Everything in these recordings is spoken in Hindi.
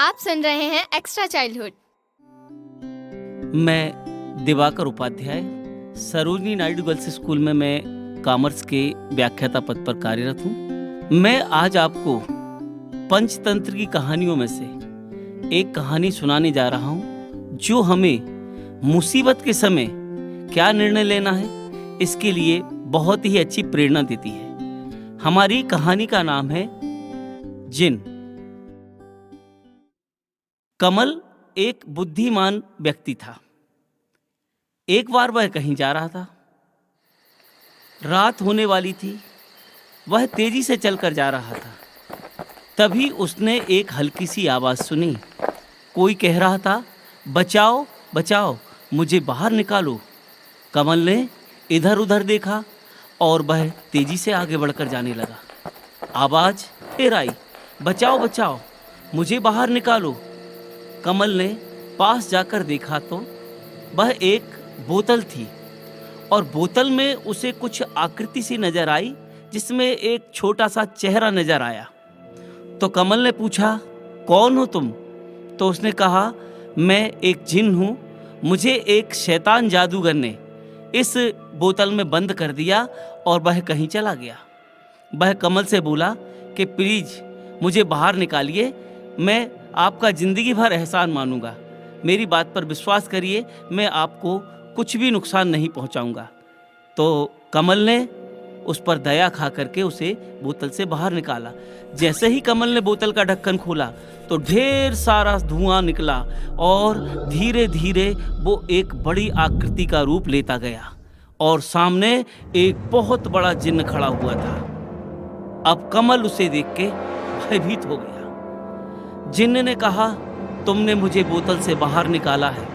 आप सुन रहे हैं एक्स्ट्रा चाइल्डहुड। मैं दिवाकर उपाध्याय सरोजनी नायडू गर्ल्स स्कूल में मैं कॉमर्स के व्याख्याता पद पर कार्यरत हूँ। मैं आज आपको पंचतंत्र की कहानियों में से एक कहानी सुनाने जा रहा हूँ जो हमें मुसीबत के समय क्या निर्णय लेना है इसके लिए बहुत ही अच्छी प्रेरणा देती है। हमारी कहानी का नाम है जिन। कमल एक बुद्धिमान व्यक्ति था। एक बार वह कहीं जा रहा था। रात होने वाली थी। वह तेजी से चलकर जा रहा था। तभी उसने एक हल्की सी आवाज़ सुनी। कोई कह रहा था, बचाओ बचाओ, मुझे बाहर निकालो। कमल ने इधर उधर देखा और वह तेजी से आगे बढ़कर जाने लगा। आवाज़ फिर आई, बचाओ बचाओ, मुझे बाहर निकालो। कमल ने पास जाकर देखा तो वह एक बोतल थी और बोतल में उसे कुछ आकृति सी नजर आई जिसमें एक छोटा सा चेहरा नजर आया। तो कमल ने पूछा, कौन हो तुम? तो उसने कहा, मैं एक जिन हूँ। मुझे एक शैतान जादूगर ने इस बोतल में बंद कर दिया और वह कहीं चला गया। वह कमल से बोला कि प्लीज मुझे बाहर निकालिए, मैं आपका ज़िंदगी भर एहसान मानूंगा। मेरी बात पर विश्वास करिए, मैं आपको कुछ भी नुकसान नहीं पहुंचाऊंगा। तो कमल ने उस पर दया खा करके उसे बोतल से बाहर निकाला। जैसे ही कमल ने बोतल का ढक्कन खोला तो ढेर सारा धुआं निकला और धीरे धीरे वो एक बड़ी आकृति का रूप लेता गया और सामने एक बहुत बड़ा जिन्न खड़ा हुआ था। अब कमल उसे देख के भयभीत हो गया। जिन्न ने कहा, तुमने मुझे बोतल से बाहर निकाला है,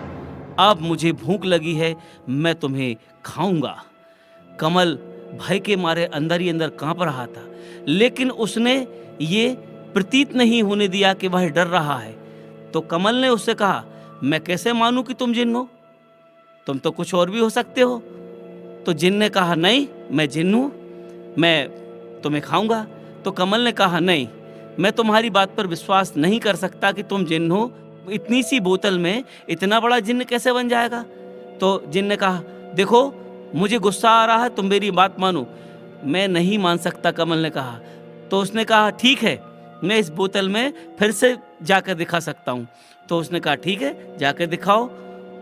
अब मुझे भूख लगी है, मैं तुम्हें खाऊंगा। कमल भय के मारे अंदर ही अंदर कांप रहा था, लेकिन उसने ये प्रतीत नहीं होने दिया कि वह डर रहा है। तो कमल ने उससे कहा, मैं कैसे मानूं कि तुम जिन्न हो? तुम तो कुछ और भी हो सकते हो। तो जिन्न ने कहा, नहीं, मैं जिन्न हूं, मैं तुम्हें खाऊंगा। तो कमल ने कहा, नहीं, मैं तुम्हारी बात पर विश्वास नहीं कर सकता कि तुम जिन्न हो। इतनी सी बोतल में इतना बड़ा जिन्न कैसे बन जाएगा? तो जिन्न ने कहा, देखो मुझे गुस्सा आ रहा है, तुम मेरी बात मानो। मैं नहीं मान सकता, कमल ने कहा। तो उसने कहा, ठीक है, मैं इस बोतल में फिर से जाकर दिखा सकता हूँ। तो उसने कहा, ठीक है, जाकर दिखाओ।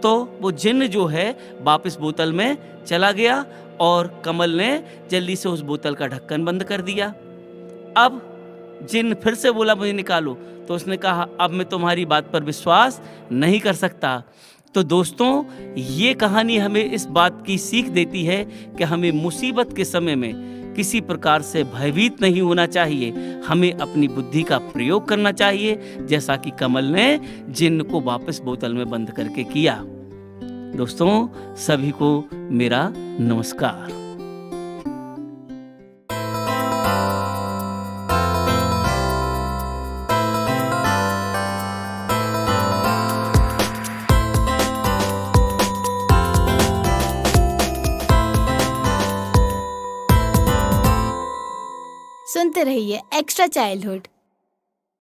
तो वो जिन्न जो है वापस बोतल में चला गया और कमल ने जल्दी से उस बोतल का ढक्कन बंद कर दिया। अब जिन्न फिर से बोला, मुझे निकालो। तो उसने कहा, अब मैं तुम्हारी बात पर विश्वास नहीं कर सकता। तो दोस्तों, ये कहानी हमें इस बात की सीख देती है कि हमें मुसीबत के समय में किसी प्रकार से भयभीत नहीं होना चाहिए। हमें अपनी बुद्धि का प्रयोग करना चाहिए, जैसा कि कमल ने जिन्न को वापस बोतल में बंद करके किया। दोस्तों, सभी को मेरा नमस्कार। सुनते रहिए एक्स्ट्रा चाइल्डहुड।